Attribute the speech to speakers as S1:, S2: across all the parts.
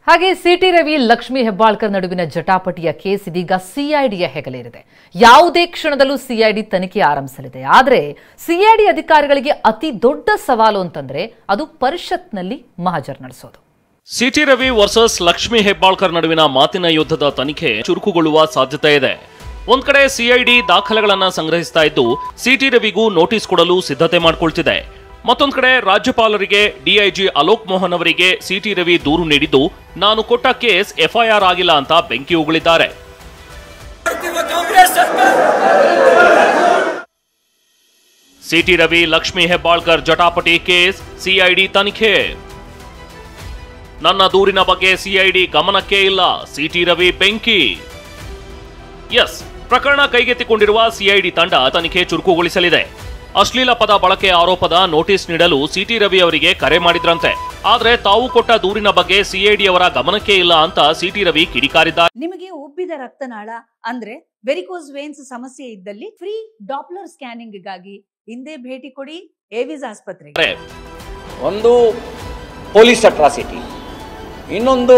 S1: ಹಾಗೆ ಸಿಟಿ ರವಿ ಲಕ್ಷ್ಮಿ ಹೆಬ್ಬಾಳ್ಕರ್ ನಡುವಿನ ಜಟಾಪಟಿಯ ಕೇಸ್ ಇದೀಗ ಸಿಐಡಿಯ ಹೆಗಲೇರಿದೆ. ಯಾವುದೇ ಕ್ಷಣದಲ್ಲೂ ಸಿಐಡಿ ತನಿಖೆ ಆರಂಭಿಸಲಿದೆ. ಆದರೆ ಸಿಐಡಿ ಅಧಿಕಾರಿಗಳಿಗೆ ಅತಿ ದೊಡ್ಡ ಸವಾಲು ಅಂತಂದ್ರೆ ಅದು ಪರಿಷತ್ನಲ್ಲಿ ಮಹಜರ್ ನಡೆಸೋದು.
S2: ಸಿಟಿ ರವಿ ವರ್ಸಸ್ ಲಕ್ಷ್ಮಿ ಹೆಬ್ಬಾಳ್ಕರ್ ನಡುವಿನ ಮಾತಿನ ಯುದ್ಧದ ತನಿಖೆ ಚುರುಕುಗೊಳ್ಳುವ ಸಾಧ್ಯತೆ ಇದೆ. ಒಂದ್ ಕಡೆ ಸಿಐಡಿ ದಾಖಲೆಗಳನ್ನ ಸಂಗ್ರಹಿಸ್ತಾ ಇದ್ದು ಸಿಟಿ ರವಿಗೂ ನೋಟಿಸ್ ಕೊಡಲು ಸಿದ್ಧತೆ ಮಾಡಿಕೊಳ್ತಿದೆ. ಮತ್ತೊಂದು ಕಡೆ ರಾಜ್ಯಪಾಲರಿಗೆ ಡಿಐಜಿ ಅಲೋಕ್ ಮೋಹನ್ ಅವರಿಗೆ ಸಿಟಿ ರವಿ ದೂರು ನೀಡಿದ್ದು ನಾನು ಕೊಟ್ಟ ಕೇಸ್ ಎಫ್ಐಆರ್ ಆಗಿಲ್ಲ ಅಂತ ಬೆಂಕಿ ಉಗುಳಿದ್ದಾರೆ. ಸಿಟಿ ರವಿ ಲಕ್ಷ್ಮಿ ಹೆಬ್ಬಾಳ್ಕರ್ ಜಟಾಪಟಿ ಕೇಸ್ ಸಿಐಡಿ ತನಿಖೆ. ನನ್ನ ದೂರಿನ ಬಗ್ಗೆ ಸಿಐಡಿ ಗಮನಕ್ಕೆ ಇಲ್ಲ, ಸಿಟಿ ರವಿ ಬೆಂಕಿ. ಎಸ್, ಪ್ರಕರಣ ಕೈಗೆತ್ತಿಕೊಂಡಿರುವ ಸಿಐಡಿ ತಂಡ ತನಿಖೆ ಚುರುಕುಗೊಳಿಸಲಿದೆ. ಅಶ್ಲೀಲ ಪದ ಬಳಕೆ ಆರೋಪದ ನೋಟಿಸ್ ನೀಡಲು ಸಿಟಿ ರವಿ ಅವರಿಗೆ ಕರೆ ಮಾಡಿದ್ರಂತೆ. ಆದ್ರೆ ತಾವು ಕೊಟ್ಟ ದೂರಿನ ಬಗ್ಗೆ ಸಿಐಡಿ ಅವರ ಗಮನಕ್ಕೆ ಇಲ್ಲ ಅಂತ ಸಿಟಿ ರವಿ ಕಿಡಿಕಾರಿದ್ದಾರೆ.
S3: ನಿಮಗೆ ಉಬ್ಬಿದ ರಕ್ತನಾಳ ಅಂದ್ರೆ ವೆರಿಕೋಸ್ ವೇನ್ಸ್ ಸಮಸ್ಯೆ ಇದ್ದಲ್ಲಿ ಫ್ರೀ ಡಾಪ್ಲರ್ ಸ್ಕ್ಯಾನಿಂಗ್ ಗಾಗಿ ಹಿಂದೆ ಭೇಟಿ ಕೊಡಿ ಏವಿಸ್ ಆಸ್ಪತ್ರೆಗೆ.
S4: ಒಂದು ಪೊಲೀಸ್ ಅಟ್ರಾಸಿಟಿ, ಇನ್ನೊಂದು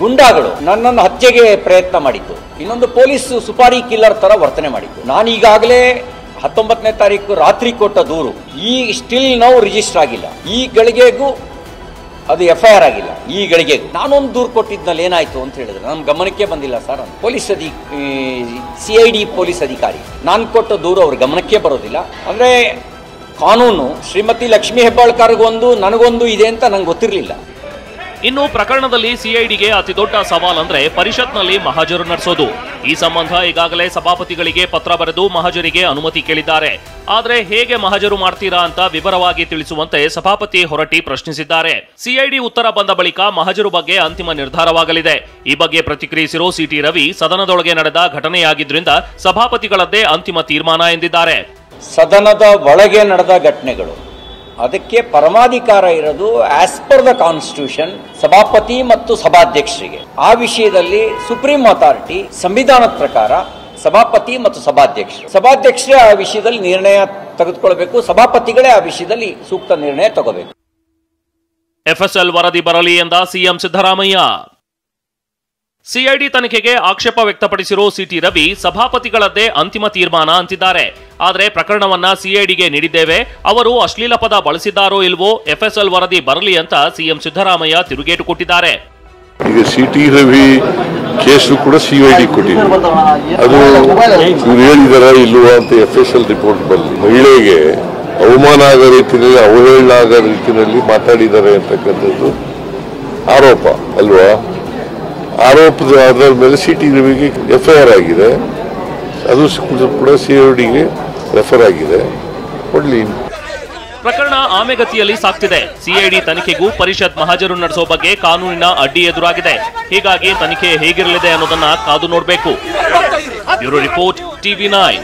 S4: ಗುಂಡಾಗಳು ನನ್ನನ್ನು ಹತ್ಯೆಗೆ ಪ್ರಯತ್ನ ಮಾಡಿದ್ದು, ಇನ್ನೊಂದು ಪೊಲೀಸ್ ಸುಪಾರಿ ಕಿಲ್ಲರ್ ತರ ವರ್ತನೆ ಮಾಡಿದ್ದು. ನಾನು ಈಗಾಗಲೇ 19ನೇ ತಾರೀಕು ರಾತ್ರಿ ಕೊಟ್ಟ ದೂರು ಈ ಸ್ಟಿಲ್ ನಾವು ರಿಜಿಸ್ಟರ್ ಆಗಿಲ್ಲ. ಈ ಗಳಿಗೆಗೂ ಅದು ಎಫ್ಐಆರ್ ಆಗಿಲ್ಲ. ಈ ಗಳಿಗೆಗೂ ನಾನೊಂದು ದೂರು ಕೊಟ್ಟಿದ್ನಲ್ಲಿ ಏನಾಯ್ತು ಅಂತ ಹೇಳಿದ್ರೆ ನಮ್ಮ ಗಮನಕ್ಕೆ ಬಂದಿಲ್ಲ ಸರ್. ಪೊಲೀಸ್ ಸಿಐಡಿ ಪೊಲೀಸ್ ಅಧಿಕಾರಿ ನಾನು ಕೊಟ್ಟ ದೂರು ಅವ್ರ ಗಮನಕ್ಕೆ ಬರೋದಿಲ್ಲ. ಅಂದ್ರೆ ಕಾನೂನು ಶ್ರೀಮತಿ ಲಕ್ಷ್ಮಿ ಹೆಬ್ಬಾಳ್ಕರ್ಗೊಂದು ನನಗೊಂದು ಇದೆ ಅಂತ ನಂಗೆ ಗೊತ್ತಿರಲಿಲ್ಲ.
S2: ಇನ್ನು ಪ್ರಕರಣದಲ್ಲಿ ಸಿಐಡಿಗೆ ಅತಿ ದೊಡ್ಡ ಸವಾಲ್ ಅಂದ್ರೆ ಪರಿಷತ್ನಲ್ಲಿ ಮಹಜರು ನಡೆಸೋದು. ಈ ಸಂಬಂಧ ಈಗಾಗಲೇ ಸಭಾಪತಿಗಳಿಗೆ ಪತ್ರ ಬರೆದು ಮಹಜರಿಗೆ ಅನುಮತಿ ಕೇಳಿದ್ದಾರೆ. ಆದ್ರೆ ಹೇಗೆ ಮಹಜರು ಮಾಡ್ತೀರಾ ಅಂತ ವಿವರವಾಗಿ ತಿಳಿಸುವಂತೆ ಸಭಾಪತಿ ಹೊರಟ್ಟಿ ಪ್ರಶ್ನಿಸಿದ್ದಾರೆ. ಸಿಐಡಿ ಉತ್ತರ ಬಂದ ಬಳಿಕ ಮಹಜರು ಬಗ್ಗೆ ಅಂತಿಮ ನಿರ್ಧಾರವಾಗಲಿದೆ. ಈ ಬಗ್ಗೆ ಪ್ರತಿಕ್ರಿಯಿಸಿರೋ ಸಿಟಿ ರವಿ ಸದನದೊಳಗೆ ನಡೆದ ಘಟನೆಯಾಗಿದ್ರಿಂದ ಸಭಾಪತಿಗಳದ್ದೇ ಅಂತಿಮ ತೀರ್ಮಾನ ಎಂದಿದ್ದಾರೆ.
S4: ಸದನದ ಒಳಗೆ ನಡೆದ ಘಟನೆಗಳು, ಅದಕ್ಕೆ ಪರಮಾಧಿಕಾರ ಇರೋದು ಆಸ್ ಪರ್ ದ ಕಾನ್ಸ್ಟಿಟ್ಯೂಷನ್ ಸಭಾಪತಿ ಮತ್ತು ಸಭಾಧ್ಯಕ್ಷರಿಗೆ. ಆ ವಿಷಯದಲ್ಲಿ ಸುಪ್ರೀಂ ಅಥಾರಿಟಿ ಸಂವಿಧಾನದ ಪ್ರಕಾರ ಸಭಾಪತಿ ಮತ್ತು ಸಭಾಧ್ಯಕ್ಷರೇ ಆ ವಿಷಯದಲ್ಲಿ ನಿರ್ಣಯ ತೆಗೆದುಕೊಳ್ಬೇಕು. ಸಭಾಪತಿಗಳೇ ಆ ವಿಷಯದಲ್ಲಿ ಸೂಕ್ತ ನಿರ್ಣಯ ತಗೋಬೇಕು.
S2: ಎಫ್ಎಸ್ಎಲ್ ವರದಿ ಬರಲಿ ಎಂದ ಸಿಎಂ ಸಿದ್ದರಾಮಯ್ಯ. ಸಿಐಡಿ ತನಿಖೆಗೆ ಆಕ್ಷೇಪ ವ್ಯಕ್ತಪಡಿಸಿರೋ ಸಿಟಿ ರವಿ ಸಭಾಪತಿಗಳದ್ದೇ ಅಂತಿಮ ತೀರ್ಮಾನ ಅಂತಿದ್ದಾರೆ. ಆದರೆ ಪ್ರಕರಣವನ್ನ ಸಿಐಡಿಗೆ ನೀಡಿದ್ದೇವೆ, ಅವರು ಅಶ್ಲೀಲ ಪದ ಬಳಸಿದ್ದಾರೋ ಇಲ್ವೋ ಎಫ್ಎಸ್ಎಲ್ ವರದಿ ಬರಲಿ ಅಂತ ಸಿಎಂ ಸಿದ್ದರಾಮಯ್ಯ ತಿರುಗೇಟು ಕೊಟ್ಟಿದ್ದಾರೆ.
S5: ಈಗ ಸಿಟಿ ರವಿ ಕೇಸು ಕೂಡ ಸಿಐಡಿ ಕೊಟ್ಟಿದೆ. ಅದು ಇವ್ರು ಹೇಳಿದಾರ ಇಲ್ವಾ ಅಂತ ಎಫ್ಎಸ್ಎಲ್ ರಿಪೋರ್ಟ್ ಬರಲಿ. ಮಹಿಳೆಗೆ ಅವಮಾನ ಆಗೋ ರೀತಿಯಲ್ಲಿ ಅವಹೇಳನ ಆಗೋ ರೀತಿಯಲ್ಲಿ ಮಾತಾಡಿದ್ದಾರೆ ಅಂತಕ್ಕಂಥದ್ದು ಆರೋಪ ಅಲ್ವಾ. ಆರೋಪದ ಆಧಾರದ ಮೇಲೆ ಸಿಟಿ ರವಿಗೆ ಎಫ್ಐಆರ್ ಆಗಿದೆ, ಅದು ಕೂಡ ಸಿಐಡಿಗೆ ರೆಫರ್ ಆಗಿದೆ. ಕೊಡ್ಲಿ.
S2: ಪ್ರಕರಣ ಆಮೆಗತಿಯಲ್ಲಿ ಸಾಗ್ತಿದೆ. ಸಿಐಡಿ ತನಿಖೆಗೂ ಪರಿಷತ್ ಮಹಜರು ನಡೆಸೋ ಬಗ್ಗೆ ಕಾನೂನಿನ ಅಡ್ಡಿ ಎದುರಾಗಿದೆ. ಹೀಗಾಗಿ ತನಿಖೆ ಹೇಗಿರಲಿದೆ ಅನ್ನೋದನ್ನ ಕಾದು ನೋಡಬೇಕು. Bureau report, TV9.